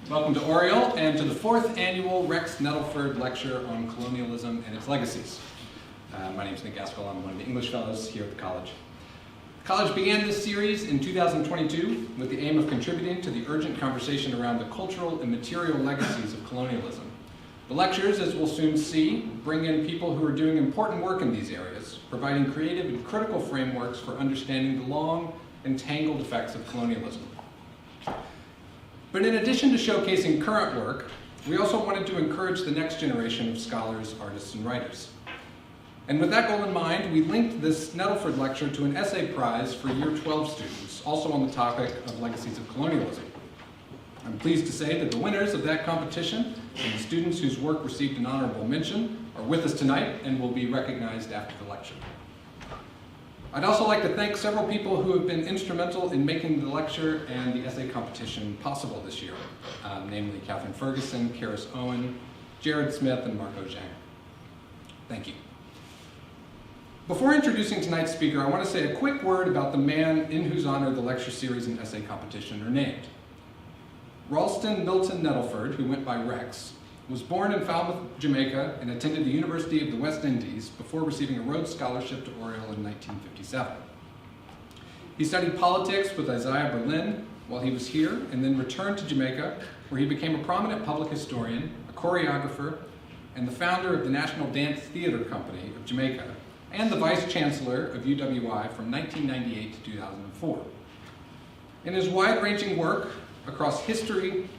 Welcome to Oriel and to the 4th annual Rex Nettleford Lecture on Colonialism and Its Legacies. My name is Nick Gaskell. I'm one of the English Fellows here at the college. The college began this series in 2022 with the aim of contributing to the urgent conversation around the cultural and material legacies of colonialism. The lectures, as we'll soon see, bring in people who are doing important work in these areas, providing creative and critical frameworks for understanding the long and tangled effects of colonialism. But in addition to showcasing current work, we also wanted to encourage the next generation of scholars, artists, and writers. And with that goal in mind, we linked this Nettleford Lecture to an essay prize for Year 12 students, also on the topic of legacies of colonialism. I'm pleased to say that the winners of that competition and the students whose work received an honorable mention are with us tonight and will be recognized after the lecture. I'd also like to thank several people who have been instrumental in making the lecture and the essay competition possible this year, namely Catherine Ferguson, Karis Owen, Jared Smith, and Marco Zhang. Thank you. Before introducing tonight's speaker, I want to say a quick word about the man in whose honor the lecture series and essay competition are named. Ralston Milton Nettleford, who went by Rex, was born in Falmouth, Jamaica, and attended the University of the West Indies before receiving a Rhodes Scholarship to Oriel in 1957. He studied politics with Isaiah Berlin while he was here, and then returned to Jamaica, where he became a prominent public historian, a choreographer, and the founder of the National Dance Theater Company of Jamaica, and the Vice Chancellor of UWI from 1998 to 2004. In his wide-ranging work across history,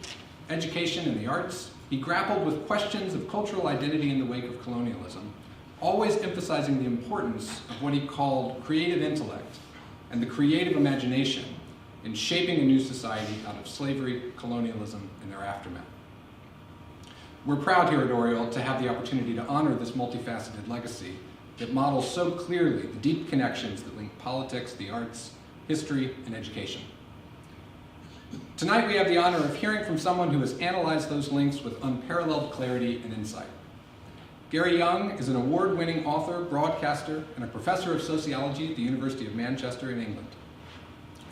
education, and the arts, he grappled with questions of cultural identity in the wake of colonialism, always emphasizing the importance of what he called creative intellect and the creative imagination in shaping a new society out of slavery, colonialism, and their aftermath. We're proud here at Oriel to have the opportunity to honor this multifaceted legacy that models so clearly the deep connections that link politics, the arts, history, and education. Tonight we have the honor of hearing from someone who has analyzed those links with unparalleled clarity and insight. Gary Younge is an award-winning author, broadcaster, and a professor of sociology at the University of Manchester in England.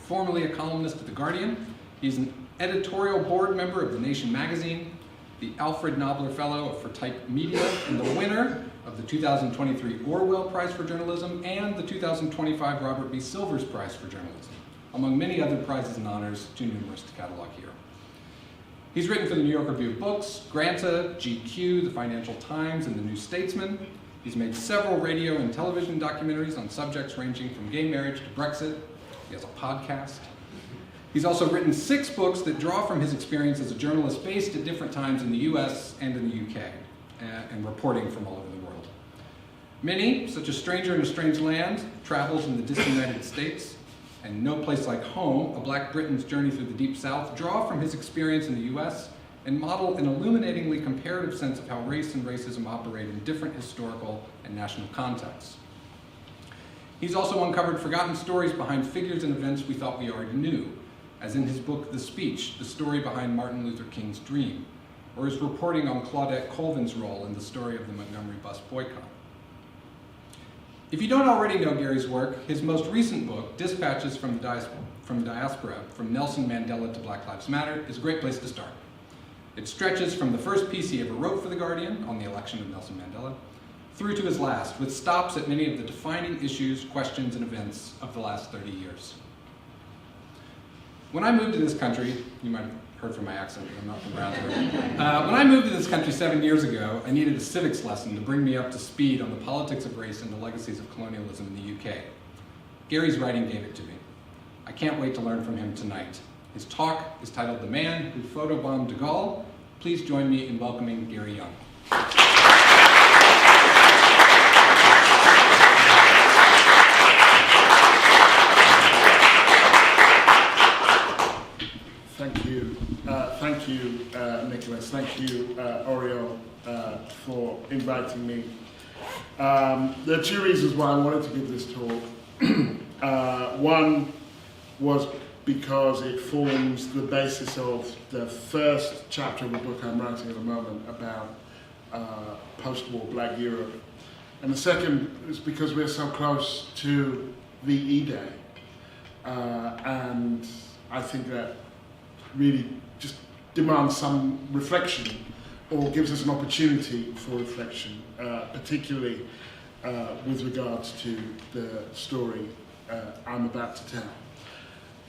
Formerly a columnist at The Guardian, he's an editorial board member of The Nation magazine, the Alfred Nobler Fellow for Type Media, and the winner of the 2023 Orwell Prize for Journalism and the 2025 Robert B. Silvers Prize for Journalism, among many other prizes and honors too numerous to catalog here. He's written for the New York Review of Books, Granta, GQ, the Financial Times, and the New Statesman. He's made several radio and television documentaries on subjects ranging from gay marriage to Brexit. He has a podcast. He's also written 6 books that draw from his experience as a journalist based at different times in the US and in the UK, and reporting from all over the world. Many, such as Stranger in a Strange Land, Travels in the Distant United States, and No Place Like Home, A Black Briton's Journey Through the Deep South, draw from his experience in the US and model an illuminatingly comparative sense of how race and racism operate in different historical and national contexts. He's also uncovered forgotten stories behind figures and events we thought we already knew, as in his book, The Speech, the story behind Martin Luther King's dream, or his reporting on Claudette Colvin's role in the story of the Montgomery bus boycott. If you don't already know Gary's work, his most recent book, Dispatches from the Diaspora, From Nelson Mandela to Black Lives Matter, is a great place to start. It stretches from the first piece he ever wrote for The Guardian on the election of Nelson Mandela, through to his last, with stops at many of the defining issues, questions, and events of the last 30 years. When I moved to this country, you might have heard from my accent, I'm not from around here. When I moved to this country 7 years ago, I needed a civics lesson to bring me up to speed on the politics of race and the legacies of colonialism in the UK. Gary's writing gave it to me. I can't wait to learn from him tonight. His talk is titled The Man Who Photobombed Gaulle. Please join me in welcoming Gary Younge. Thank you, Nicholas. Thank you, Oriel, for inviting me. There are 2 reasons why I wanted to give this talk. One was because it forms the basis of the first chapter of the book I'm writing at the moment about post-war Black Europe. And the second is because we're so close to VE Day. And I think that really just demands some reflection or gives us an opportunity for reflection, particularly with regards to the story I'm about to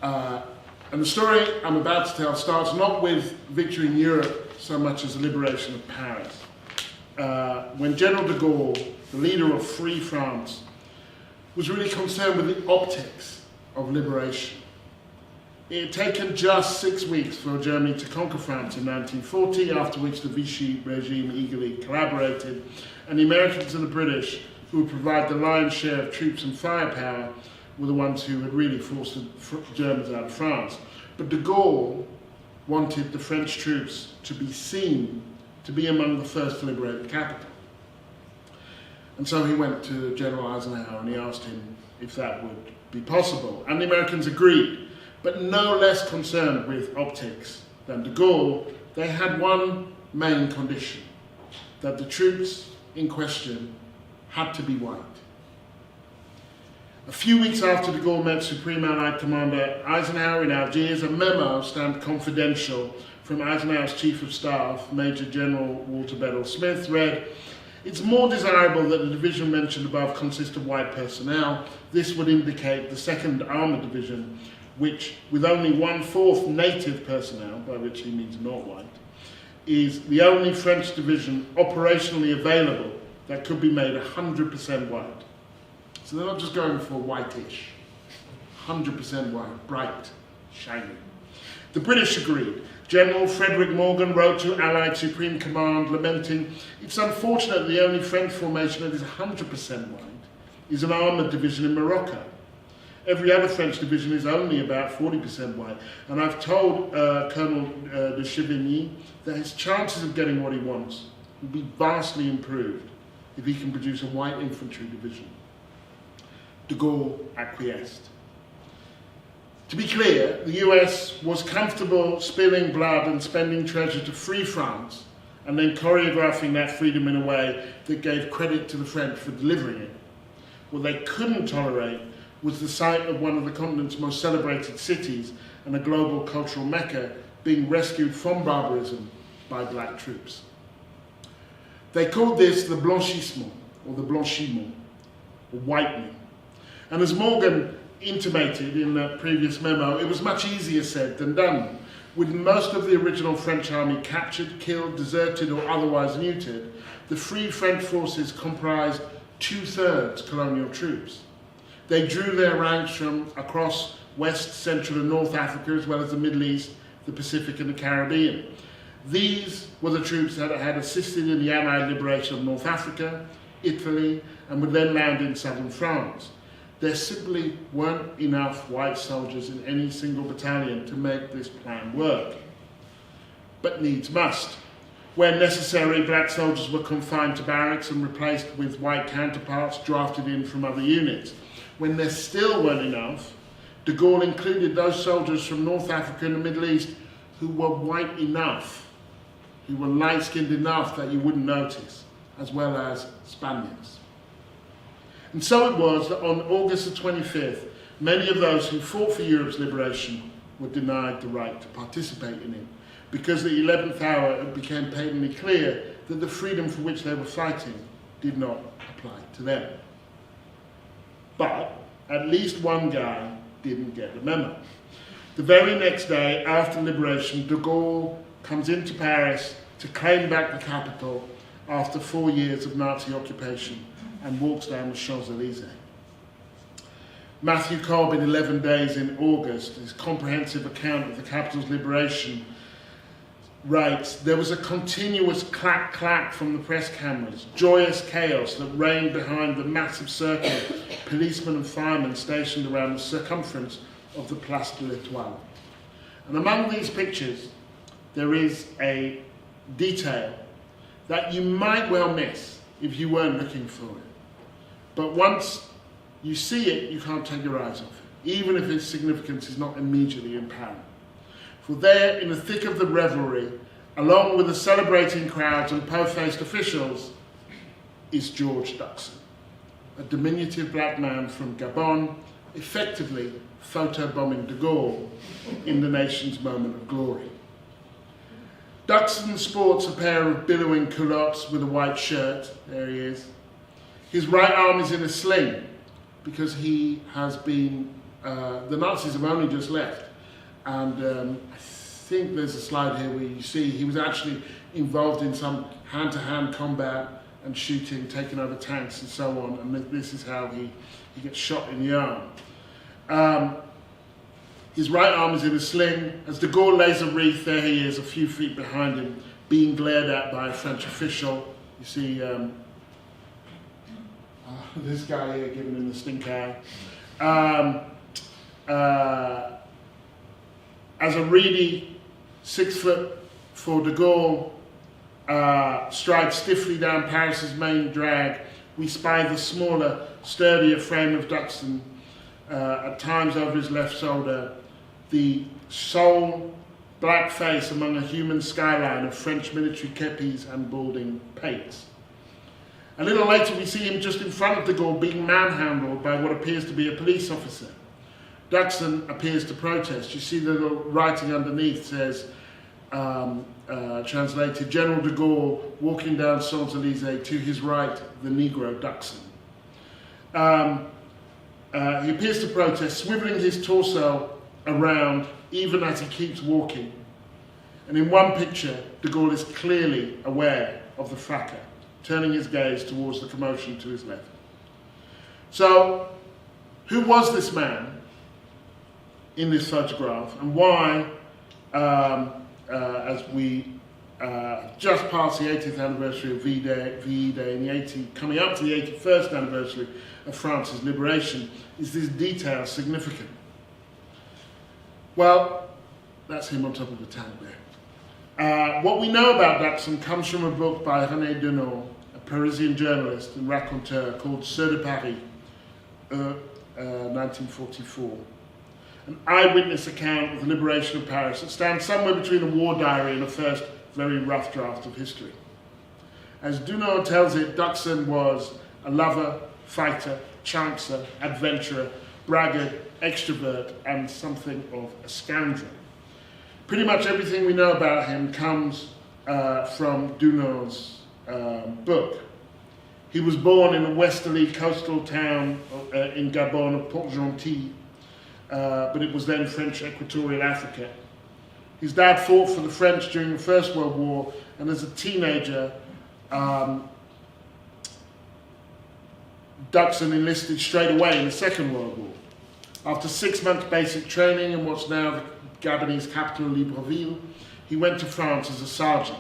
tell. And the story I'm about to tell starts not with victory in Europe so much as the liberation of Paris. When General de Gaulle, the leader of Free France, was really concerned with the optics of liberation. It had taken just 6 weeks for Germany to conquer France in 1940, after which the Vichy regime eagerly collaborated, and the Americans and the British, who would provide the lion's share of troops and firepower, were the ones who had really forced the Germans out of France. But de Gaulle wanted the French troops to be seen to be among the first to liberate the capital. And so he went to General Eisenhower and he asked him if that would be possible. And the Americans agreed, but no less concerned with optics than de Gaulle, they had one main condition, that the troops in question had to be white. A few weeks after de Gaulle met Supreme Allied Commander Eisenhower in Algiers, a memo stamped confidential from Eisenhower's Chief of Staff, Major General Walter Bedell Smith, read, "It's more desirable that the division mentioned above consist of white personnel. This would indicate the 2nd Armoured Division, which, with only 1/4 native personnel," by which he means not white, "is the only French division operationally available that could be made 100% white." So they're not just going for whitish, 100% white, bright, shiny. The British agreed. General Frederick Morgan wrote to Allied Supreme Command lamenting, "It's unfortunate that the only French formation that is 100% white is an armoured division in Morocco. Every other French division is only about 40% white, and I've told Colonel de Chevigny that his chances of getting what he wants will be vastly improved if he can produce a white infantry division." De Gaulle acquiesced. To be clear, the US was comfortable spilling blood and spending treasure to free France, and then choreographing that freedom in a way that gave credit to the French for delivering it. What they couldn't tolerate was the sight of one of the continent's most celebrated cities and a global cultural mecca being rescued from barbarism by black troops. They called this the blanchissement, or the blanchiment, or whitening. And as Morgan intimated in a previous memo, it was much easier said than done. With most of the original French army captured, killed, deserted, or otherwise neutered, the Free French forces comprised 2/3 colonial troops. They drew their ranks from across West, Central, and North Africa, as well as the Middle East, the Pacific, and the Caribbean. These were the troops that had assisted in the Allied liberation of North Africa, Italy, and would then land in southern France. There simply weren't enough white soldiers in any single battalion to make this plan work. But needs must. Where necessary, black soldiers were confined to barracks and replaced with white counterparts drafted in from other units. When there still weren't enough, de Gaulle included those soldiers from North Africa and the Middle East who were white enough, who were light-skinned enough that you wouldn't notice, as well as Spaniards. And so it was that on August the 25th, many of those who fought for Europe's liberation were denied the right to participate in it, because at the 11th hour it became patently clear that the freedom for which they were fighting did not apply to them. But at least one guy didn't get the memo. The very next day after liberation, de Gaulle comes into Paris to claim back the capital after 4 years of Nazi occupation, and walks down the Champs-Élysées. Matthew Cobb, in 11 Days in August, his comprehensive account of the capital's liberation, writes, "There was a continuous clack-clack from the press cameras, joyous chaos that reigned behind the massive circle of policemen and firemen stationed around the circumference of the Place de l'Étoile." And among these pictures, there is a detail that you might well miss if you weren't looking for it. But once you see it, you can't take your eyes off it, even if its significance is not immediately apparent. For there, in the thick of the revelry, along with the celebrating crowds and po-faced officials, is George Duxon, a diminutive black man from Gabon, effectively photobombing de Gaulle in the nation's moment of glory. Duxton sports a pair of billowing culottes with a white shirt. There he is. His right arm is in a sling because he has been, the Nazis have only just left. And I think there's a slide here where you see he was actually involved in some hand-to-hand combat and shooting, taking over tanks and so on. And this is how he gets shot in the arm. His right arm is in a sling. As de Gaulle lays a wreath, there he is, a few feet behind him, being glared at by a French official. You see this guy here giving him the stink eye. As a reedy 6'4" de Gaulle strides stiffly down Paris's main drag, we spy the smaller, sturdier frame of Duxton, at times over his left shoulder, the sole black face among a human skyline of French military kepis and balding pates. A little later we see him just in front of de Gaulle being manhandled by what appears to be a police officer. Duxton appears to protest. You see the little writing underneath says, translated, General de Gaulle walking down Champs-Élysées, to his right, the Negro Duxton. He appears to protest, swiveling his torso around even as he keeps walking. And in one picture, de Gaulle is clearly aware of the fracas, turning his gaze towards the commotion to his left. So, who was this man in this photograph, and why, as we just passed the 80th anniversary of VE Day, and coming up to the 81st anniversary of France's liberation, is this detail significant? Well, that's him on top of the tank there. What we know about Duxton comes from a book by René Dunant, a Parisian journalist and raconteur, called Ceux de Paris, 1944. An eyewitness account of the liberation of Paris that stands somewhere between a war diary and a first very rough draft of history. As Dunant tells it, Duxton was a lover, fighter, chancer, adventurer, braggart, extrovert, and something of a scoundrel. Pretty much everything we know about him comes from Dunant's book. He was born in a westerly coastal town in Gabon of Port-Gentil, but it was then French Equatorial Africa. His dad fought for the French during the First World War, and as a teenager, Duxton enlisted straight away in the Second World War. After 6 months basic training in what's now the Gabonese capital, Libreville, he went to France as a sergeant.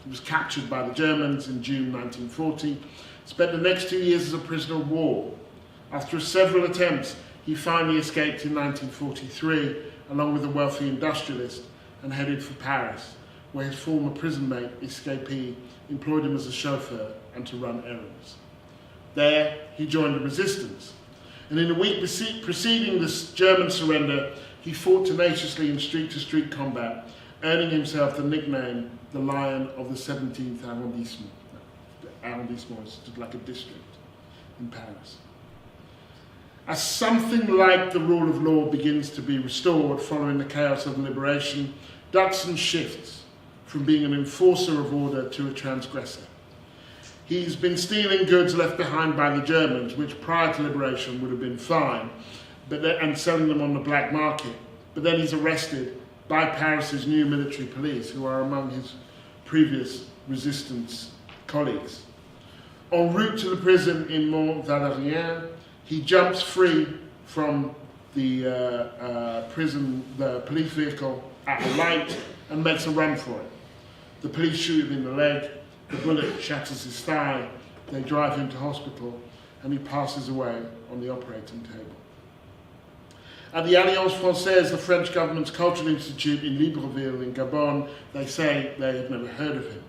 He was captured by the Germans in June 1940, spent the next 2 years as a prisoner of war. After several attempts, he finally escaped in 1943, along with a wealthy industrialist, and headed for Paris, where his former prison mate, escapee, employed him as a chauffeur and to run errands. There, he joined the resistance, and in the week preceding this German surrender, he fought tenaciously in street-to-street combat, earning himself the nickname, the Lion of the 17th Arrondissement. The arrondissement is like a district in Paris. As something like the rule of law begins to be restored following the chaos of the liberation, Duxton shifts from being an enforcer of order to a transgressor. He's been stealing goods left behind by the Germans, which prior to liberation would have been fine, and selling them on the black market. But then he's arrested by Paris's new military police, who are among his previous resistance colleagues. En route to the prison in Mont-Valérien, he jumps free from the police vehicle at a light and makes a run for it. The police shoot him in the leg, the bullet shatters his thigh, they drive him to hospital, and he passes away on the operating table. At the Alliance Française, the French government's cultural institute in Libreville in Gabon, they say they had never heard of him.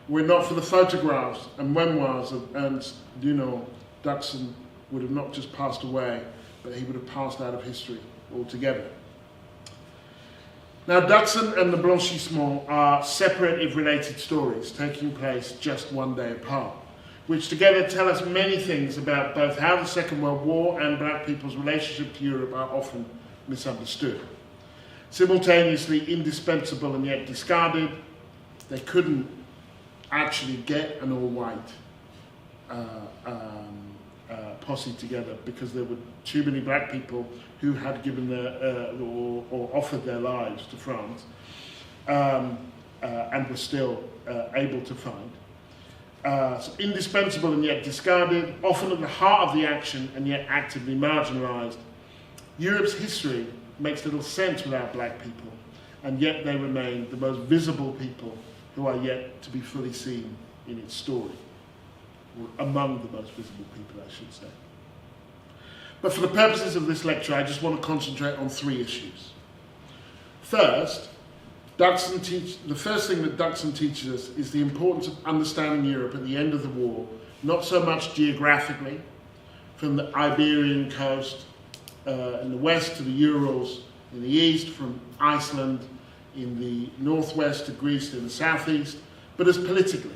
Were it not for the photographs and memoirs of Ernst Dunant, Duxton would have not just passed away, but he would have passed out of history altogether. Now, Duxton and the Blanchissement are separate if related stories, taking place just one day apart, which together tell us many things about both how the Second World War and black people's relationship to Europe are often misunderstood. Simultaneously indispensable and yet discarded, they couldn't actually get an all-white posse together because there were too many black people who had given their or offered their lives to France and were still able to find. So indispensable and yet discarded, often at the heart of the action and yet actively marginalised. Europe's history makes little sense without black people, and yet they remain the most visible people who are yet to be fully seen in its story, or among the most visible people, I should say. But for the purposes of this lecture, I just want to concentrate on 3 issues. First, the first thing that Duxon teaches us is the importance of understanding Europe at the end of the war, not so much geographically, from the Iberian coast in the west to the Urals in the east, from Iceland in the northwest to Greece in the southeast, but as politically,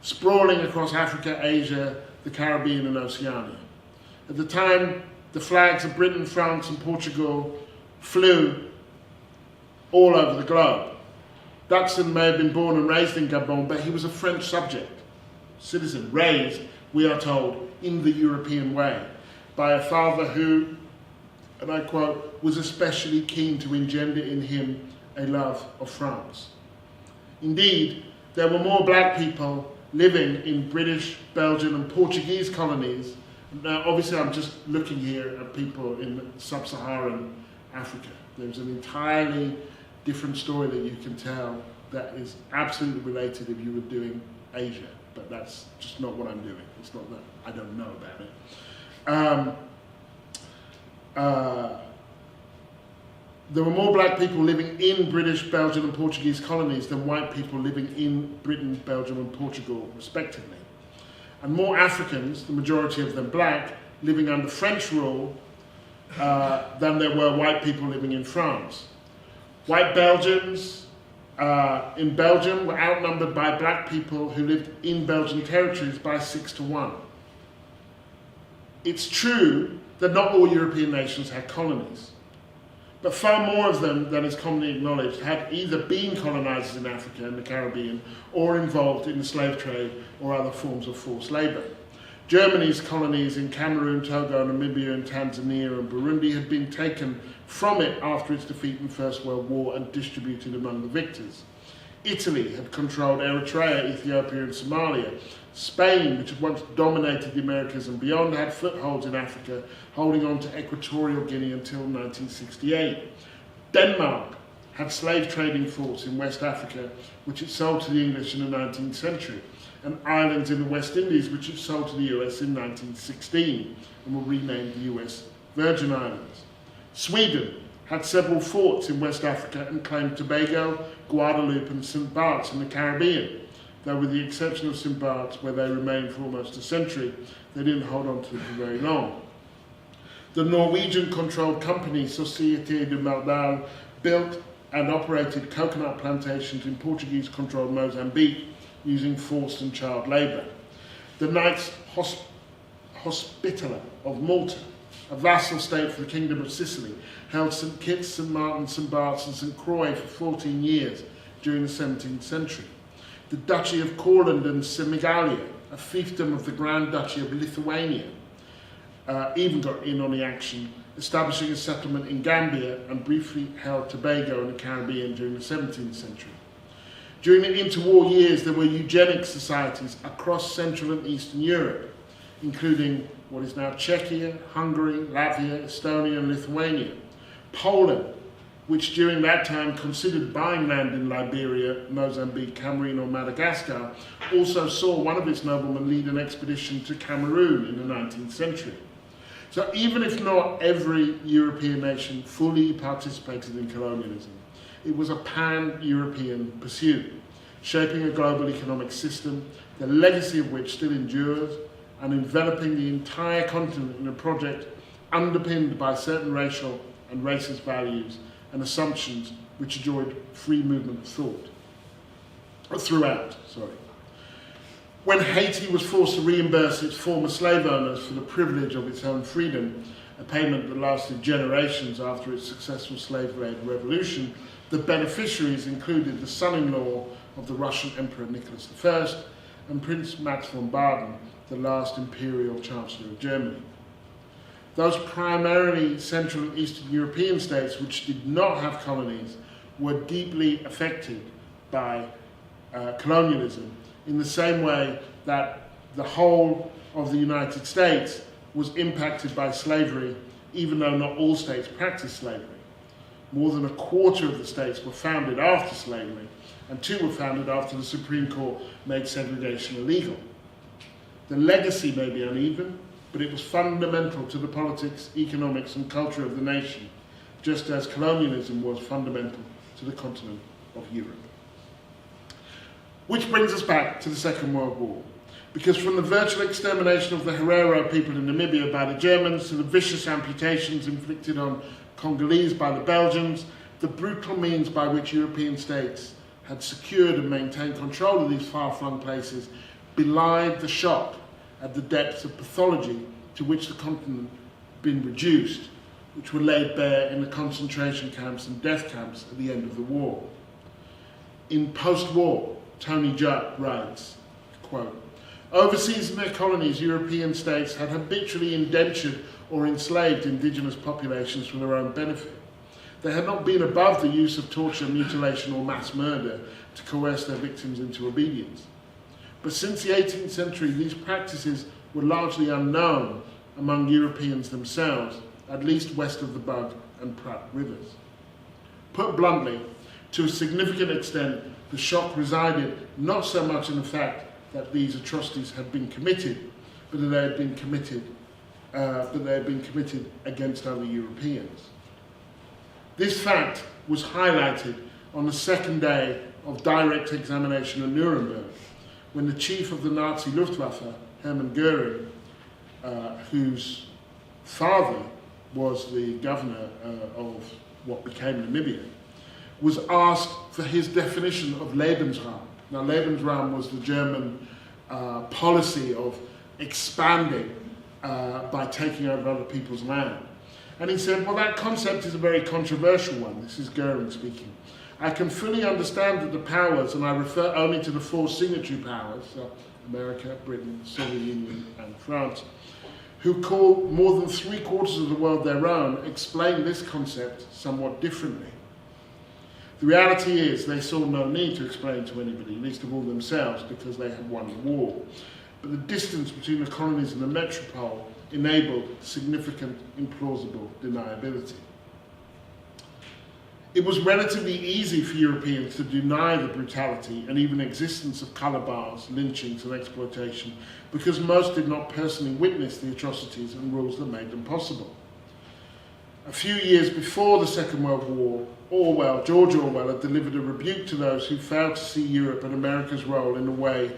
sprawling across Africa, Asia, the Caribbean and Oceania. At the time, the flags of Britain, France and Portugal flew all over the globe. Duxon may have been born and raised in Gabon, but he was a French subject, citizen, raised, we are told, in the European way, by a father who, and I quote, was especially keen to engender in him a love of France. Indeed, there were more black people living in British, Belgian and Portuguese colonies. Now, obviously, I'm just looking here at people in sub-Saharan Africa. There's an entirely different story that you can tell that is absolutely related if you were doing Asia, but that's just not what I'm doing. It's not that I don't know about it. There were more black people living in British, Belgian and Portuguese colonies than white people living in Britain, Belgium and Portugal, respectively. And more Africans, the majority of them black, living under French rule than there were white people living in France. White Belgians in Belgium were outnumbered by black people who lived in Belgian territories by 6 to 1. It's true that not all European nations had colonies, but far more of them than is commonly acknowledged had either been colonizers in Africa and the Caribbean or involved in the slave trade or other forms of forced labor. Germany's colonies in Cameroon, Togo, Namibia, and Tanzania and Burundi had been taken from it after its defeat in the First World War and distributed among the victors. Italy had controlled Eritrea, Ethiopia, and Somalia. Spain, which had once dominated the Americas and beyond, had footholds in Africa, holding on to Equatorial Guinea until 1968. Denmark had slave trading forts in West Africa, which it sold to the English in the 19th century, and islands in the West Indies, which it sold to the US in 1916, and were renamed the US Virgin Islands. Sweden had several forts in West Africa and claimed Tobago, Guadeloupe, and St. Bart's in the Caribbean, though with the exception of St. Bart's, where they remained for almost a century, they didn't hold on to them for very long. The Norwegian-controlled company Société de Mardal built and operated coconut plantations in Portuguese-controlled Mozambique using forced and child labour. The Knights Hospitaller of Malta, a vassal state for the Kingdom of Sicily, held St. Kitts, St. Martin, St. Bart's and St. Croix for 14 years during the 17th century. The Duchy of Courland and Semigalia, a fiefdom of the Grand Duchy of Lithuania, even got in on the action, establishing a settlement in Gambia and briefly held Tobago in the Caribbean during the 17th century. During the interwar years, there were eugenic societies across Central and Eastern Europe, including what is now Czechia, Hungary, Latvia, Estonia, and Lithuania. Poland, which during that time considered buying land in Liberia, Mozambique, Cameroon, or Madagascar, also saw one of its noblemen lead an expedition to Cameroon in the 19th century. So even if not every European nation fully participated in colonialism, it was a pan-European pursuit, shaping a global economic system, the legacy of which still endures, and enveloping the entire continent in a project underpinned by certain racial and racist values and assumptions which enjoyed free movement of thought. Throughout. When Haiti was forced to reimburse its former slave owners for the privilege of its own freedom, a payment that lasted generations after its successful slave-led revolution, the beneficiaries included the son-in-law of the Russian Emperor Nicholas I, and Prince Max von Baden, the last imperial chancellor of Germany. Those primarily Central and Eastern European states which did not have colonies were deeply affected by colonialism, in the same way that the whole of the United States was impacted by slavery, even though not all states practiced slavery. More than a quarter of the states were founded after slavery, and 2 were founded after the Supreme Court made segregation illegal. The legacy may be uneven, but it was fundamental to the politics, economics, and culture of the nation, just as colonialism was fundamental to the continent of Europe. Which brings us back to the Second World War, because from the virtual extermination of the Herero people in Namibia by the Germans to the vicious amputations inflicted on Congolese by the Belgians, the brutal means by which European states had secured and maintained control of these far-flung places belied the shock at the depths of pathology to which the continent had been reduced, which were laid bare in the concentration camps and death camps at the end of the war. In post-war, Tony Judd writes, quote, "Overseas in their colonies, European states had habitually indentured or enslaved indigenous populations for their own benefit. They had not been above the use of torture, mutilation, or mass murder to coerce their victims into obedience. But since the 18th century, these practices were largely unknown among Europeans themselves, at least west of the Bug and Pratt rivers. Put bluntly, to a significant extent, the shock resided not so much in the fact that these atrocities had been committed, but that they had been committed against other Europeans. This fact was highlighted on the second day of direct examination at Nuremberg, when the chief of the Nazi Luftwaffe, Hermann Göring, whose father was the governor of what became Namibia, was asked for his definition of Lebensraum. Now, Lebensraum was the German policy of expanding by taking over other people's land. And he said, well, that concept is a very controversial one. This is Göring speaking. I can fully understand that the powers, and I refer only to the 4 signatory powers, so America, Britain, Soviet Union, and France, who call more than 3/4 of the world their own, explain this concept somewhat differently. The reality is they saw no need to explain to anybody, least of all themselves, because they had won the war. But the distance between the colonies and the metropole enabled significant implausible deniability. It was relatively easy for Europeans to deny the brutality and even existence of colour bars, lynchings and exploitation, because most did not personally witness the atrocities and rules that made them possible. A few years before the Second World War, George Orwell had delivered a rebuke to those who failed to see Europe and America's role in the world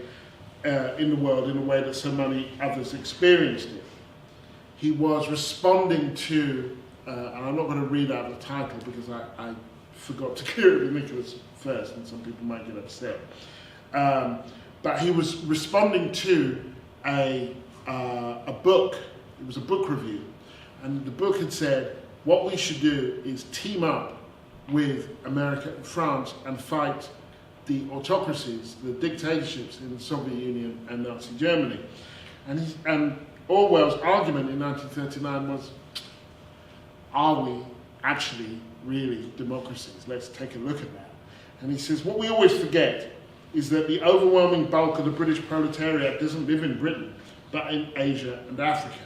in a way that so many others experienced it. He was responding to, and I'm not going to read out the title because I forgot to clear it with Nicholas first, and some people might get upset. But he was responding to a book. It was a book review, and the book had said, what we should do is team up with America and France and fight the autocracies, the dictatorships in the Soviet Union and Nazi Germany. And Orwell's argument in 1939 was, are we actually really democracies? Let's take a look at that. And he says, what we always forget is that the overwhelming bulk of the British proletariat doesn't live in Britain, but in Asia and Africa.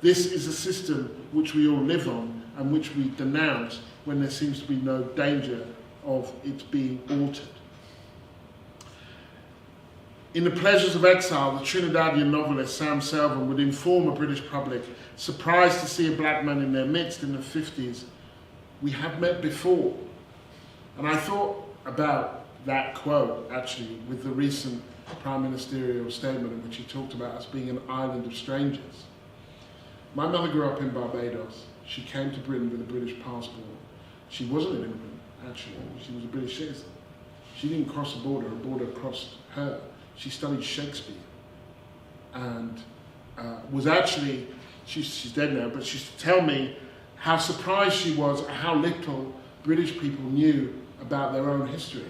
This is a system which we all live on and which we denounce when there seems to be no danger of it being altered. In The Pleasures of Exile, the Trinidadian novelist Sam Selvon would inform a British public, surprised to see a black man in their midst in the 50s, we have met before. And I thought about that quote, actually, with the recent Prime Ministerial statement in which he talked about us being an island of strangers. My mother grew up in Barbados. She came to Britain with a British passport. She wasn't an immigrant, actually. She was a British citizen. She didn't cross the border crossed her. She studied Shakespeare and was actually, she's dead now, but she used to tell me how surprised she was at how little British people knew about their own history.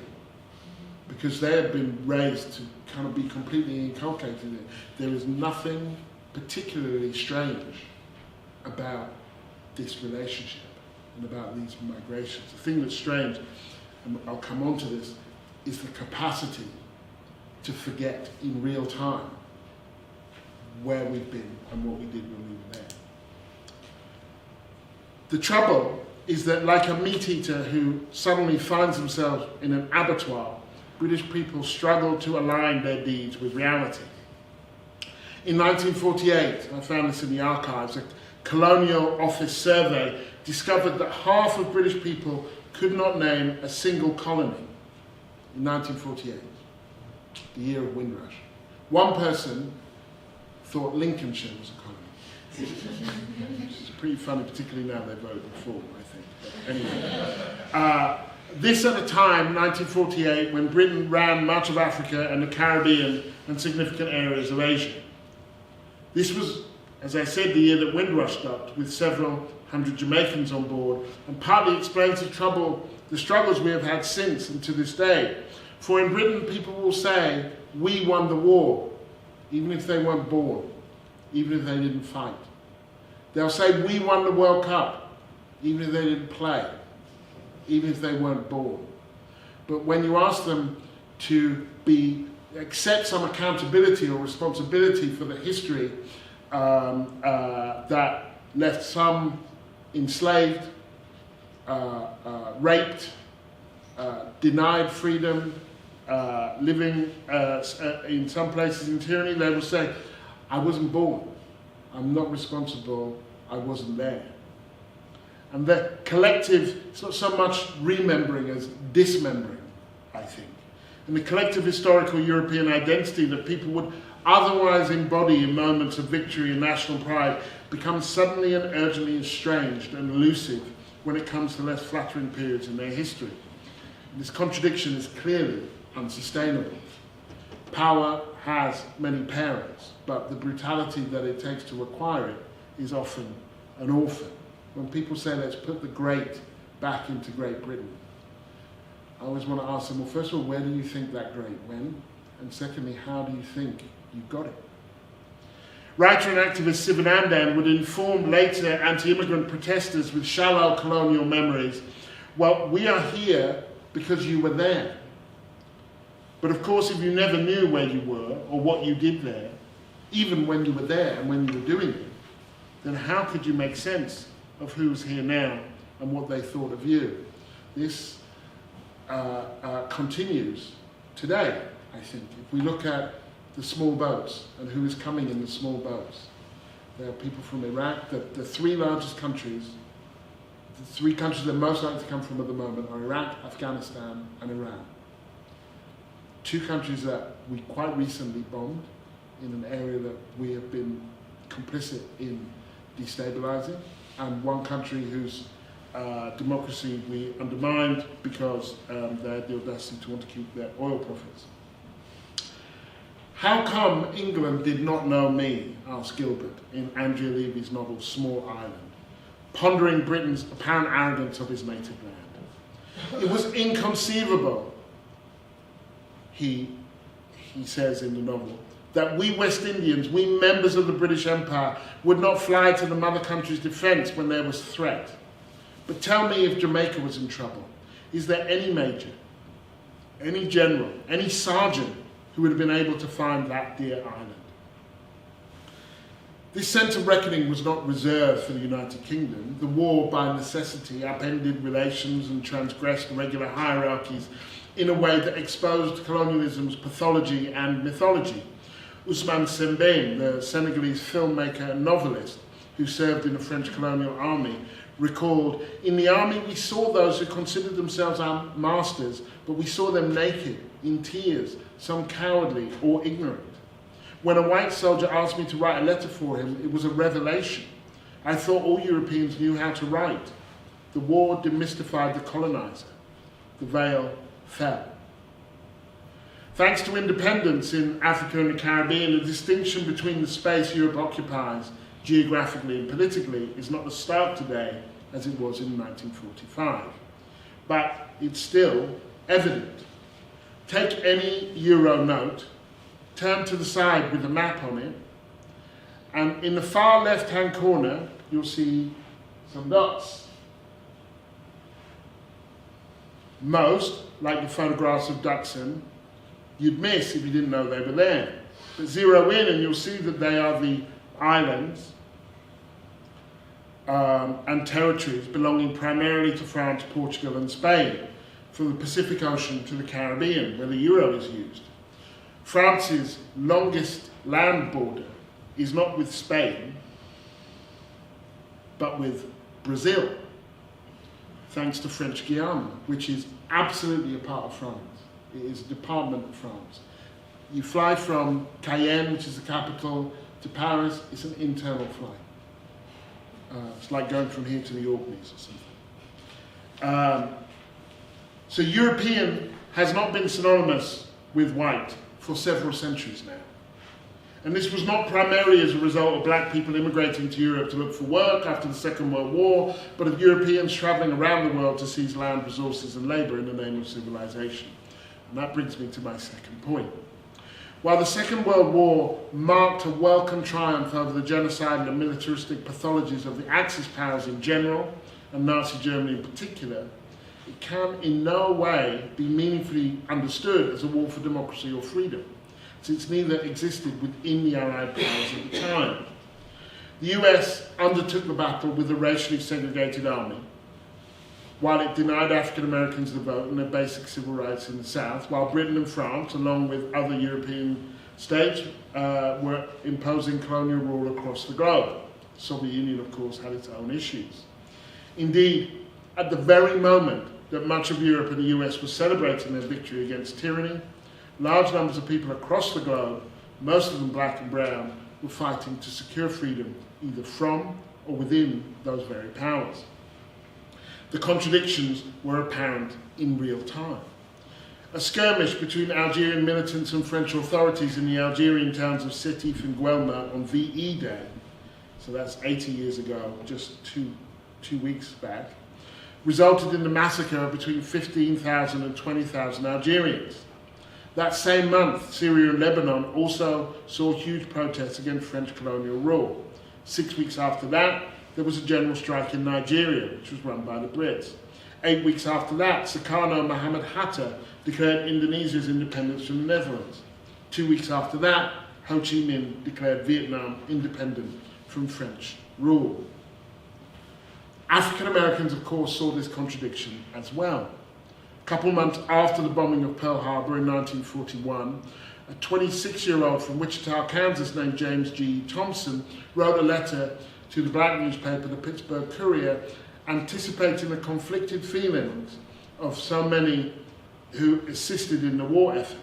because they had been raised to kind of be completely inculcated in it. There is nothing particularly strange about this relationship and about these migrations. The thing that's strange, and I'll come on to this, is the capacity to forget in real time where we've been and what we did when we were there. The trouble is that, like a meat eater who suddenly finds themselves in an abattoir, British people struggle to align their deeds with reality. In 1948, I found this in the archives, a Colonial Office survey discovered that half of British people could not name a single colony in 1948, the year of Windrush. One person thought Lincolnshire was a colony. It's pretty funny, particularly now they voted reform, I think. But anyway, this at a time, 1948, when Britain ran much of Africa and the Caribbean and significant areas of Asia. This was, as I said, the year that Windrush stopped, with several hundred Jamaicans on board, and partly explains the struggles we have had since and to this day. For in Britain, people will say, we won the war, even if they weren't born, even if they didn't fight. They'll say, we won the World Cup, even if they didn't play, even if they weren't born. But when you ask them to accept some accountability or responsibility for the history that left some enslaved, raped, denied freedom, living in some places in tyranny, they will say, I wasn't born, I'm not responsible, I wasn't there. And the collective, it's not so much remembering as dismembering, I think. And the collective historical European identity that people would otherwise embody in moments of victory and national pride becomes suddenly and urgently estranged and elusive when it comes to less flattering periods in their history. And this contradiction is clearly unsustainable. Power has many parents, but the brutality that it takes to acquire it is often an orphan. When people say, let's put the great back into Great Britain, I always want to ask them, well, first of all, where do you think that great went? And secondly, how do you think you got it? Writer and activist Sivanandan would inform later anti-immigrant protesters with shallow colonial memories, well, we are here because you were there. But of course, if you never knew where you were or what you did there, even when you were there and when you were doing it, then how could you make sense of who's here now and what they thought of you? This continues today, I think. If we look at the small boats and who is coming in the small boats, there are people from Iraq. The three largest countries, the three countries that are most likely to come from at the moment are Iraq, Afghanistan, and Iran. Two countries that we quite recently bombed in an area that we have been complicit in destabilizing, and one country whose democracy we undermined because they had the audacity to want to keep their oil profits. How come England did not know me, asked Gilbert in Andrea Levy's novel Small Island, pondering Britain's apparent arrogance of his native land. It was inconceivable, he says in the novel, that we West Indians, we members of the British Empire, would not fly to the mother country's defence when there was threat. But tell me if Jamaica was in trouble. Is there any major, any general, any sergeant who would have been able to find that dear island? This sense of reckoning was not reserved for the United Kingdom. The war, by necessity, upended relations and transgressed regular hierarchies in a way that exposed colonialism's pathology and mythology. Ousmane Sembène, the Senegalese filmmaker and novelist who served in the French colonial army, recalled, in the army we saw those who considered themselves our masters, but we saw them naked, in tears, some cowardly or ignorant. When a white soldier asked me to write a letter for him, it was a revelation. I thought all Europeans knew how to write. The war demystified the colonizer. The veil fell. Thanks to independence in Africa and the Caribbean, the distinction between the space Europe occupies, geographically and politically, is not as stark today as it was in 1945. But it's still evident. take any euro note, turn to the side with a map on it, and in the far left-hand corner, you'll see some dots. Most, like the photographs of Duxon, you'd miss if you didn't know they were there. But zero in and you'll see that they are the islands and territories belonging primarily to France, Portugal and Spain, from the Pacific Ocean to the Caribbean, where the euro is used. France's longest land border is not with Spain, but with Brazil, thanks to French Guiana, which is absolutely a part of France. It is a department of France. You fly from Cayenne, which is the capital, to Paris. It's an internal flight. It's like going from here to the Orkneys or something. So European has not been synonymous with white for several centuries now. And this was not primarily as a result of black people immigrating to Europe to look for work after the Second World War, but of Europeans travelling around the world to seize land, resources and labour in the name of civilization. And that brings me to my second point. While the Second World War marked a welcome triumph over the genocidal and militaristic pathologies of the Axis powers in general, and Nazi Germany in particular, it can in no way be meaningfully understood as a war for democracy or freedom, since neither existed within the Allied powers at the time. The US undertook the battle with a racially segregated army, while it denied African Americans the vote and their basic civil rights in the South, while Britain and France, along with other European states, were imposing colonial rule across the globe. The Soviet Union, of course, had its own issues. Indeed, at the very moment that much of Europe and the US were celebrating their victory against tyranny, large numbers of people across the globe, most of them black and brown, were fighting to secure freedom either from or within those very powers. The contradictions were apparent in real time. A skirmish between Algerian militants and French authorities in the Algerian towns of Sétif and Guelma on VE Day, so that's 80 years ago, just two weeks back, resulted in the massacre of between 15,000 and 20,000 Algerians. That same month, Syria and Lebanon also saw huge protests against French colonial rule. 6 weeks after that, there was a general strike in Nigeria, which was run by the Brits. 8 weeks after that, Sukarno Muhammad Hatta declared Indonesia's independence from the Netherlands. 2 weeks after that, Ho Chi Minh declared Vietnam independent from French rule. African Americans, of course, saw this contradiction as well. A couple months after the bombing of Pearl Harbor in 1941, a 26-year-old from Wichita, Kansas, named James G. Thompson, wrote a letter to the black newspaper, the Pittsburgh Courier, anticipating the conflicted feelings of so many who assisted in the war effort.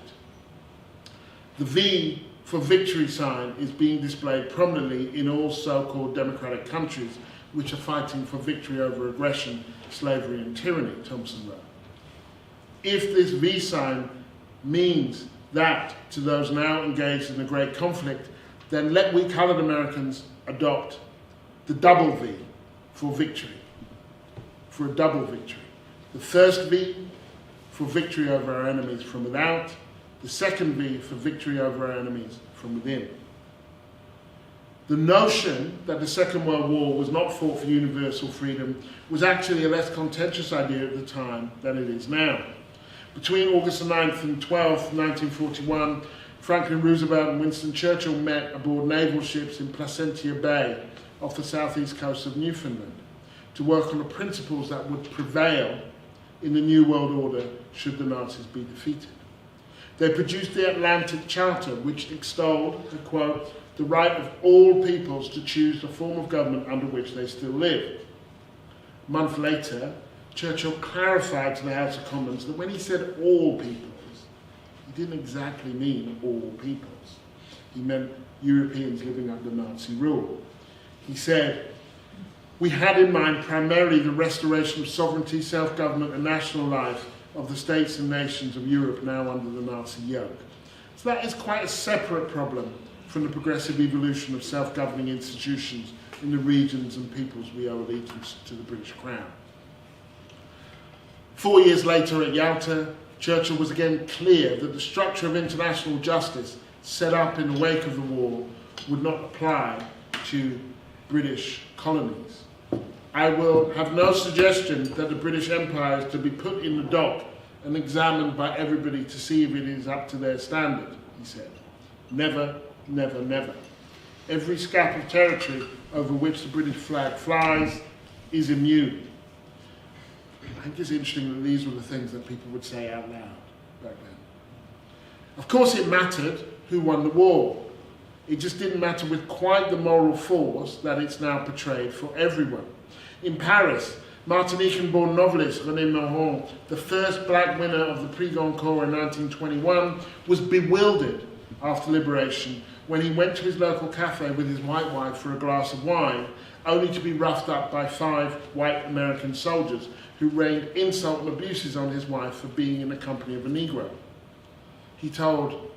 The V for victory sign is being displayed prominently in all so-called democratic countries which are fighting for victory over aggression, slavery and tyranny, Thompson wrote. If this V sign means that to those now engaged in the great conflict, then let we coloured Americans adopt the double V for victory, for a double victory. The first V for victory over our enemies from without, the second V for victory over our enemies from within. The notion that the Second World War was not fought for universal freedom was actually a less contentious idea at the time than it is now. Between August 9th and 12th, 1941, Franklin Roosevelt and Winston Churchill met aboard naval ships in Placentia Bay off the southeast coast of Newfoundland to work on the principles that would prevail in the New World Order should the Nazis be defeated. They produced the Atlantic Charter, which extolled, I quote, the right of all peoples to choose the form of government under which they still live. A month later, Churchill clarified to the House of Commons that when he said all peoples, he didn't exactly mean all peoples. He meant Europeans living under Nazi rule. He said, we had in mind primarily the restoration of sovereignty, self-government and national life of the states and nations of Europe now under the Nazi yoke. So that is quite a separate problem from the progressive evolution of self-governing institutions in the regions and peoples we owe allegiance to the British Crown. 4 years later at Yalta, Churchill was again clear that the structure of international justice set up in the wake of the war would not apply to British colonies. I will have no suggestion that the British Empire is to be put in the dock and examined by everybody to see if it is up to their standard, he said. Never, never, never. Every scrap of territory over which the British flag flies is immune. I think it's interesting that these were the things that people would say out loud back then. Of course it mattered who won the war. It just didn't matter with quite the moral force that it's now portrayed for everyone. In Paris, Martinican-born novelist René Mahon, the first black winner of the Prix Goncourt in 1921, was bewildered after liberation when he went to his local cafe with his white wife for a glass of wine, only to be roughed up by 5 white American soldiers who rained insult and abuses on his wife for being in the company of a Negro. He told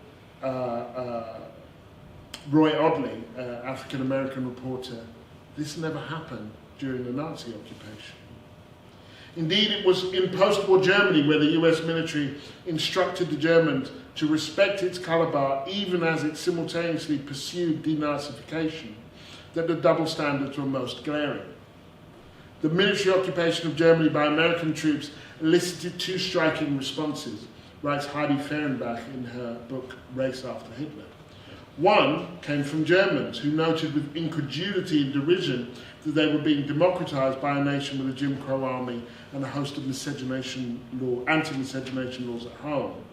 Roy Audley, African-American reporter, this never happened during the Nazi occupation. Indeed, it was in post-war Germany where the US military instructed the Germans to respect its colour bar even as it simultaneously pursued denazification that the double standards were most glaring. The military occupation of Germany by American troops elicited 2 striking responses, writes Heidi Fehrenbach in her book Race After Hitler. One came from Germans who noted with incredulity and derision that they were being democratized by a nation with a Jim Crow army and a host of anti-miscegenation laws at home.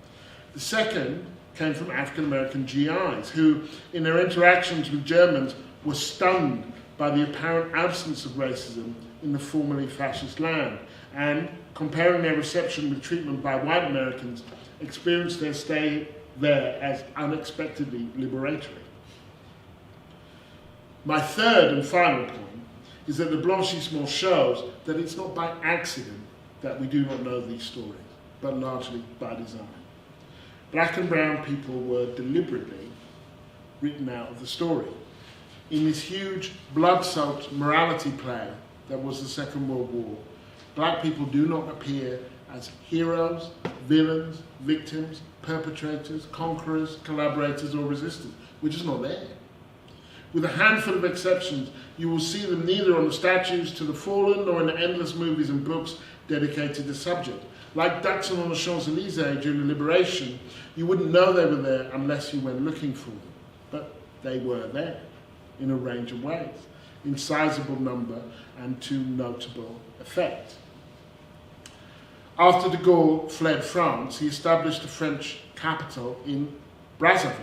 The second came from African-American GIs who, in their interactions with Germans, were stunned by the apparent absence of racism in the formerly fascist land and, comparing their reception with treatment by white Americans, experienced their stay there as unexpectedly liberatory. My third and final point is that the blanchissement shows that it's not by accident that we do not know these stories, but largely by design. Black and brown people were deliberately written out of the story. In this huge, blood-soaked morality play that was the Second World War, black people do not appear as heroes, villains, victims, perpetrators, conquerors, collaborators, or resistors. We're just not there. With a handful of exceptions, you will see them neither on the statues to the fallen nor in the endless movies and books dedicated to the subject. Like Dachshund on the Champs-Élysées during the liberation, you wouldn't know they were there unless you went looking for them. But they were there in a range of ways, in sizable number and to notable effect. After de Gaulle fled France, he established a French capital in Brazzaville,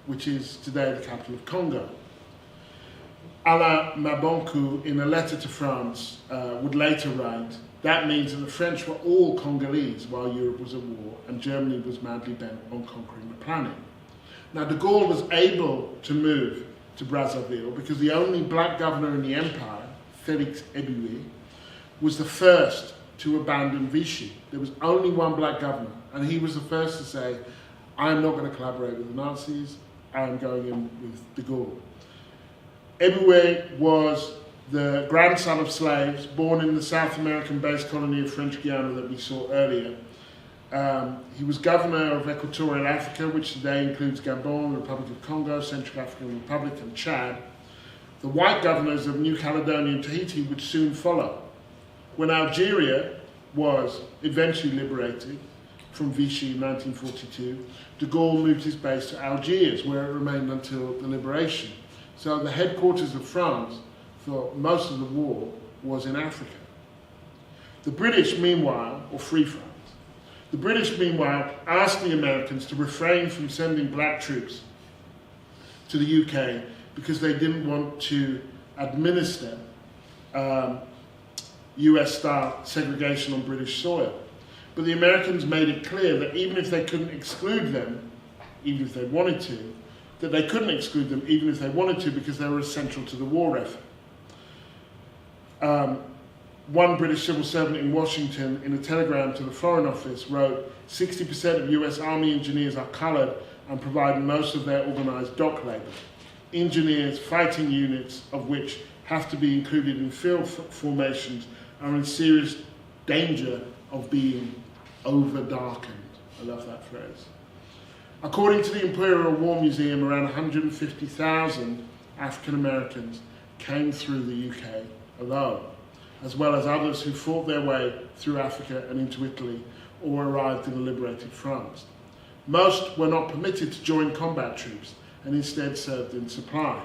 which is today the capital of Congo. Alain Mabankou, in a letter to France, would later write, that means that the French were all Congolese while Europe was at war and Germany was madly bent on conquering the planet. Now, de Gaulle was able to move to Brazzaville because the only black governor in the empire, Félix Éboué, was the first to abandon Vichy. There was only one black governor, and he was the first to say, I'm not going to collaborate with the Nazis, I'm going in with de Gaulle. Éboué was the grandson of slaves born in the South American-based colony of French Guiana that we saw earlier. He was governor of Equatorial Africa, which today includes Gabon, the Republic of Congo, Central African Republic, and Chad. The white governors of New Caledonia and Tahiti would soon follow. When Algeria was eventually liberated from Vichy in 1942, de Gaulle moved his base to Algiers, where it remained until the liberation. So the headquarters of France for most of the war was in Africa. The British, meanwhile, or Free France, the British, meanwhile, asked the Americans to refrain from sending black troops to the UK because they didn't want to administer US-style segregation on British soil. But the Americans made it clear that even if they couldn't exclude them, even if they wanted to, that they couldn't exclude them even if they wanted to because they were essential to the war effort. One British civil servant in Washington, in a telegram to the Foreign Office, wrote, 60% of US Army engineers are coloured and provide most of their organised dock labour. Engineers, fighting units of which have to be included in field formations, are in serious danger of being over-darkened. I love that phrase. According to the Imperial War Museum, around 150,000 African Americans came through the UK alone, as well as others who fought their way through Africa and into Italy or arrived in the liberated France. Most were not permitted to join combat troops and instead served in supply,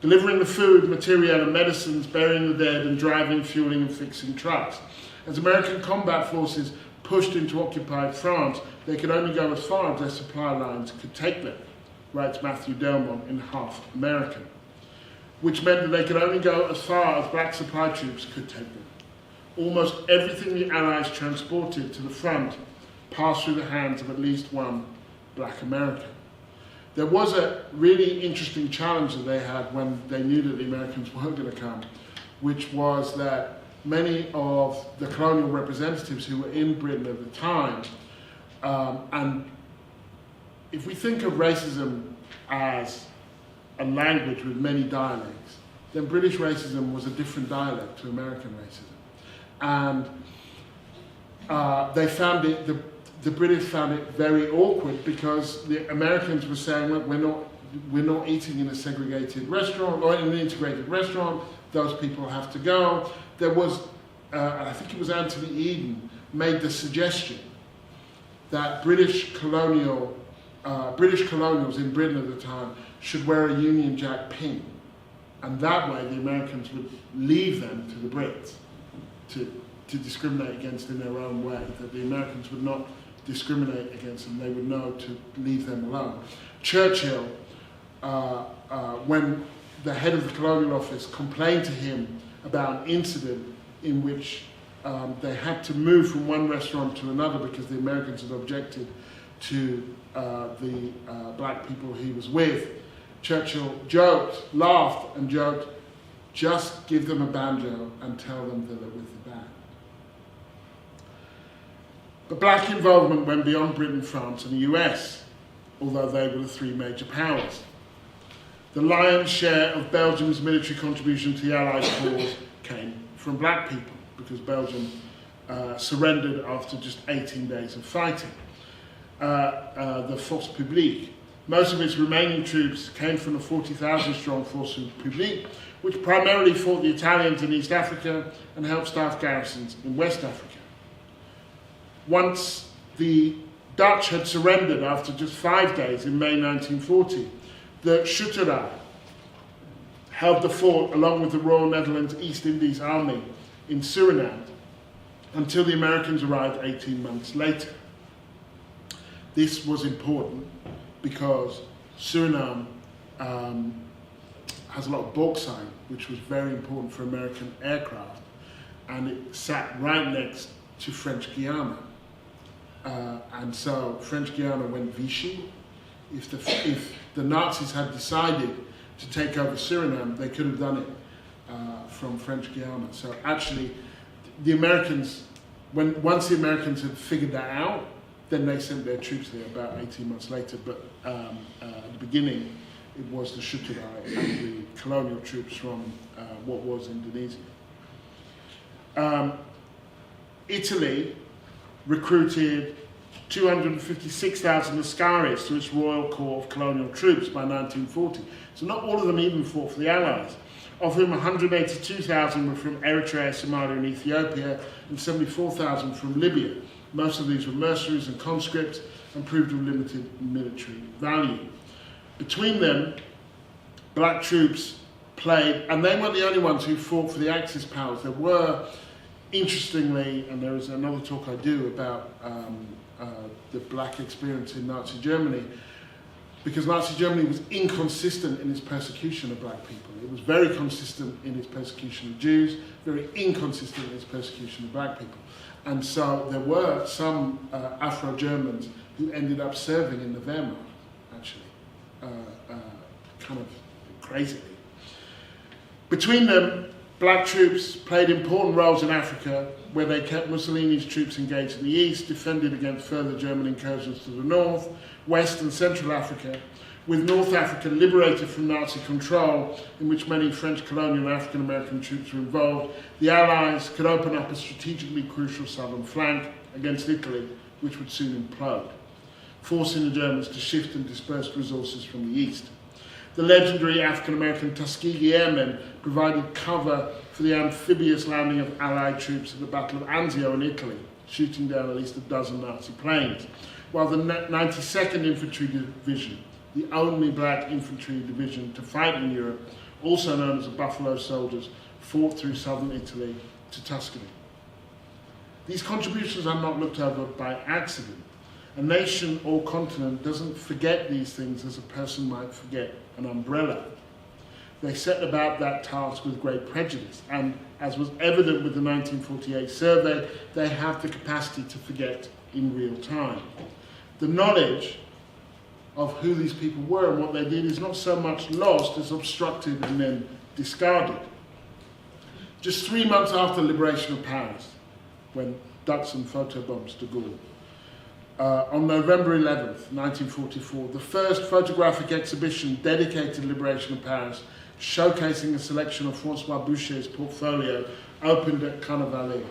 delivering the food, material and medicines, burying the dead and driving, fueling and fixing trucks. As American combat forces pushed into occupied France, they could only go as far as their supply lines could take them, writes Matthew Delmont in Half American, which meant that they could only go as far as black supply troops could take them. Almost everything the Allies transported to the front passed through the hands of at least one black American. There was a really interesting challenge that they had when they knew that the Americans were going to come, which was that many of the colonial representatives who were in Britain at the time, and if we think of racism as a language with many dialects, then British racism was a different dialect to American racism. And they found it, the British found it very awkward because the Americans were saying, look, we're not eating in a segregated restaurant or in an integrated restaurant, those people have to go. There was, I think it was Anthony Eden, made the suggestion that British colonials in Britain at the time should wear a Union Jack pin. And that way the Americans would leave them to the Brits to discriminate against in their own way, that the Americans would not discriminate against them, they would know to leave them alone. Churchill, when the head of the Colonial Office complained to him about an incident in which they had to move from one restaurant to another because the Americans had objected to the black people he was with, Churchill laughed and joked, just give them a banjo and tell them that they're with the band. But black involvement went beyond Britain, France and the US, although they were the three major powers. The lion's share of Belgium's military contribution to the Allied cause came from black people, because Belgium surrendered after just 18 days of fighting. The Force Publique. Most of its remaining troops came from the 40,000 strong Force Publique, which primarily fought the Italians in East Africa and helped staff garrisons in West Africa. Once the Dutch had surrendered after just 5 days in May 1940, the Schutterij held the fort along with the Royal Netherlands East Indies Army in Suriname until the Americans arrived 18 months later. This was important because Suriname has a lot of bauxite, which was very important for American aircraft, and it sat right next to French Guiana. And so French Guiana went Vichy. If the Nazis had decided to take over Suriname, they could have done it from French Guiana. So actually, the Americans, once the Americans had figured that out, then they sent their troops there about 18 months later. But at the beginning, it was the Schutterij and the colonial troops from what was Indonesia. Italy recruited 256,000 Lascaris to its Royal Corps of Colonial Troops by 1940. So not all of them even fought for the Allies, of whom 182,000 were from Eritrea, Somalia and Ethiopia, and 74,000 from Libya. Most of these were mercenaries and conscripts and proved of limited military value. Between them, black troops played, and they weren't the only ones who fought for the Axis powers. There were, interestingly, and there is another talk I do about the black experience in Nazi Germany, because Nazi Germany was inconsistent in its persecution of black people. It was very consistent in its persecution of Jews, very inconsistent in its persecution of black people. And so there were some Afro-Germans who ended up serving in the Wehrmacht, actually, kind of crazily. Between them, black troops played important roles in Africa, where they kept Mussolini's troops engaged in the east, defended against further German incursions to the north, west and central Africa, with North Africa liberated from Nazi control, in which many French colonial and African-American troops were involved. The Allies could open up a strategically crucial southern flank against Italy, which would soon implode, forcing the Germans to shift and disperse resources from the east. The legendary African-American Tuskegee Airmen provided cover for the amphibious landing of Allied troops at the Battle of Anzio in Italy, shooting down at least a dozen Nazi planes, while the 92nd Infantry Division, the only black infantry division to fight in Europe, also known as the Buffalo Soldiers, fought through southern Italy to Tuscany. These contributions are not looked over by accident. A nation or continent doesn't forget these things as a person might forget an umbrella. They set about that task with great prejudice, and as was evident with the 1948 survey, they have the capacity to forget in real time. The knowledge of who these people were and what they did is not so much lost as obstructed and then discarded. Just 3 months after the liberation of Paris, when Dutson photobombs de Gaulle, on November 11th, 1944, the first photographic exhibition dedicated to the liberation of Paris, showcasing a selection of François Boucher's portfolio, opened at Carnavalet.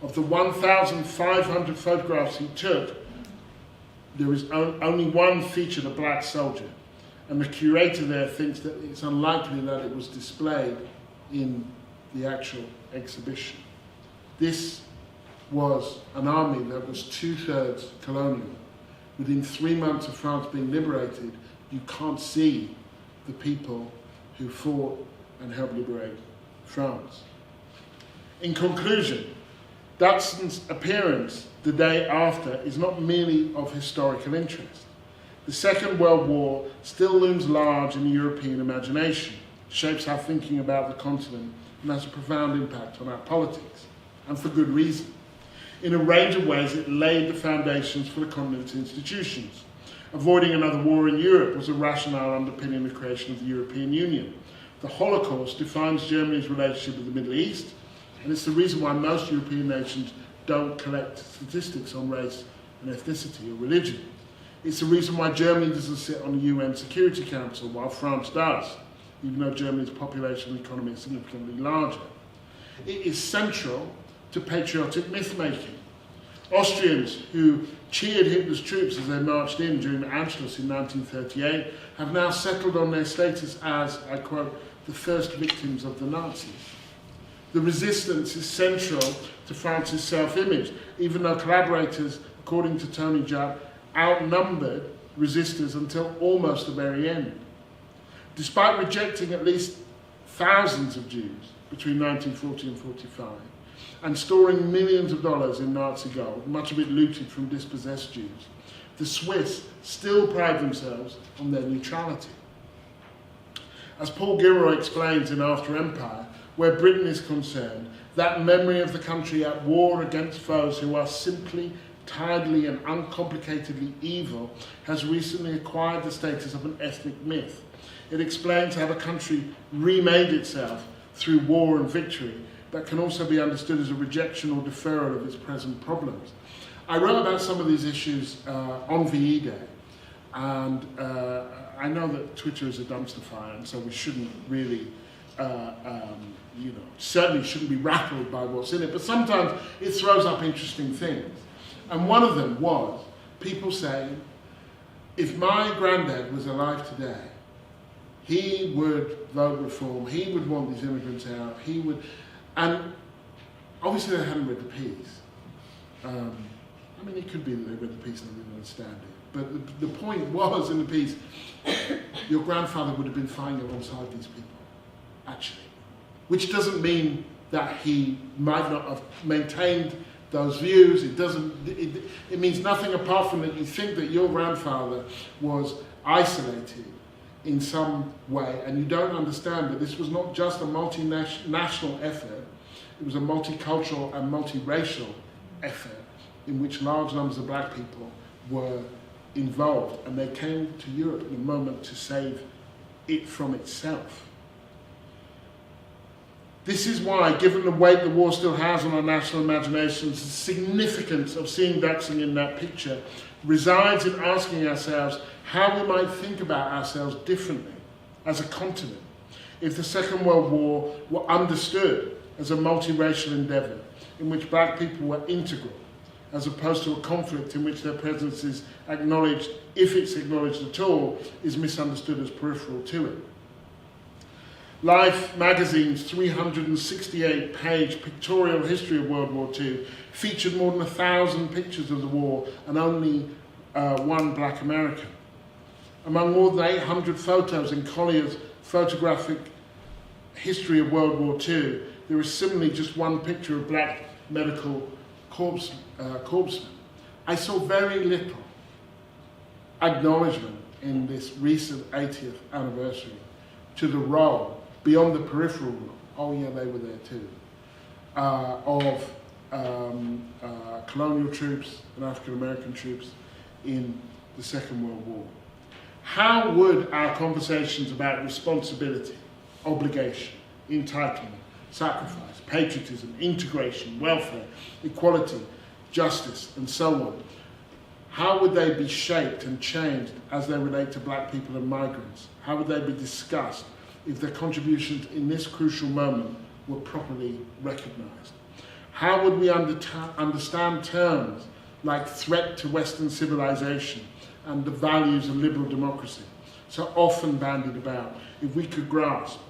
Of the 1,500 photographs he took, there is only one featured a black soldier, and the curator there thinks that it's unlikely that it was displayed in the actual exhibition. This was an army that was 2/3 colonial. Within 3 months of France being liberated, you can't see the people who fought and helped liberate France. In conclusion, Dutson's appearance the day after is not merely of historical interest. The Second World War still looms large in the European imagination, shapes our thinking about the continent, and has a profound impact on our politics, and for good reason. In a range of ways, it laid the foundations for the continent's institutions. Avoiding another war in Europe was a rationale underpinning the creation of the European Union. The Holocaust defines Germany's relationship with the Middle East, and it's the reason why most European nations don't collect statistics on race and ethnicity or religion. It's the reason why Germany doesn't sit on the UN Security Council while France does, even though Germany's population and economy is significantly larger. It is central to patriotic myth-making. Austrians who cheered Hitler's troops as they marched in during the Anschluss in 1938 have now settled on their status as, I quote, the first victims of the Nazis. The resistance is central to France's self-image, even though collaborators, according to Tony Judd, outnumbered resistors until almost the very end. Despite rejecting at least thousands of Jews between 1940 and 1945, and storing millions of dollars in Nazi gold, much of it looted from dispossessed Jews, the Swiss still pride themselves on their neutrality. As Paul Gilroy explains in After Empire, where Britain is concerned, that memory of the country at war against foes who are simply, tidily and uncomplicatedly evil has recently acquired the status of an ethnic myth. It explains how the country remade itself through war and victory, that can also be understood as a rejection or deferral of its present problems. I wrote about some of these issues on VE Day, and I know that Twitter is a dumpster fire, and so we shouldn't really, certainly shouldn't be rattled by what's in it, but sometimes it throws up interesting things. And one of them was people saying, if my granddad was alive today, he would vote reform, he would want these immigrants out, he would. And obviously they hadn't read the piece. It could be that they read the piece and they didn't understand it. But the point was in the piece, your grandfather would have been fighting alongside these people, actually. Which doesn't mean that he might not have maintained those views. It means nothing apart from that you think that your grandfather was isolated in some way, and you don't understand that this was not just a multinational effort, it was a multicultural and multiracial effort in which large numbers of black people were involved, and they came to Europe in a moment to save it from itself. This is why, given the weight the war still has on our national imaginations, the significance of seeing Dutson in that picture resides in asking ourselves how we might think about ourselves differently as a continent if the Second World War were understood as a multiracial endeavour in which black people were integral as opposed to a conflict in which their presence is acknowledged, if it's acknowledged at all, is misunderstood as peripheral to it. Life magazine's 368-page pictorial history of World War II featured more than 1,000 pictures of the war and only one black American. Among more than 800 photos in Collier's photographic history of World War II, there is similarly just one picture of black medical corpsmen. I saw very little acknowledgement in this recent 80th anniversary to the role, beyond the peripheral role, oh yeah, they were there too, of colonial troops and African American troops in the Second World War. How would our conversations about responsibility, obligation, entitlement, sacrifice, patriotism, integration, welfare, equality, justice, and so on, how would they be shaped and changed as they relate to black people and migrants? How would they be discussed if their contributions in this crucial moment were properly recognised? How would we understand terms like threat to Western civilization and the values of liberal democracy, so often bandied about, if we could grasp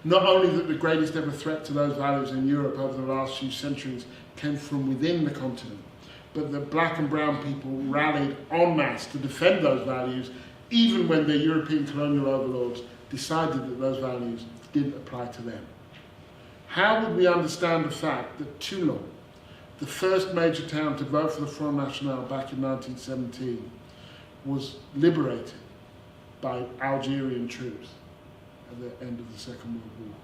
not only that the greatest ever threat to those values in Europe over the last few centuries came from within the continent, but that black and brown people rallied en masse to defend those values even when their European colonial overlords decided that those values didn't apply to them. How would we understand the fact that Toulon, the first major town to vote for the Front National back in 1917, was liberated by Algerian troops at the end of the Second World War?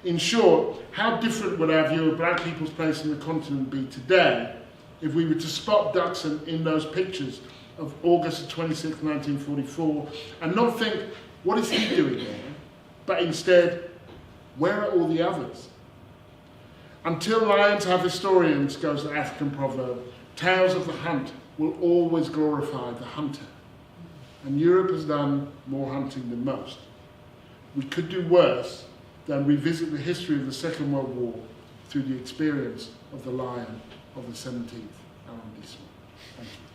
In short, how different would our view of black people's place in the continent be today if we were to spot Duxon in those pictures of August 26, 1944, and not think, what is he doing there? But instead, where are all the others? Until lions have historians, goes the African proverb, tales of the hunt will always glorify the hunter. And Europe has done more hunting than most. We could do worse than revisit the history of the Second World War through the experience of the lion of the 17th arrondissement. Thank you.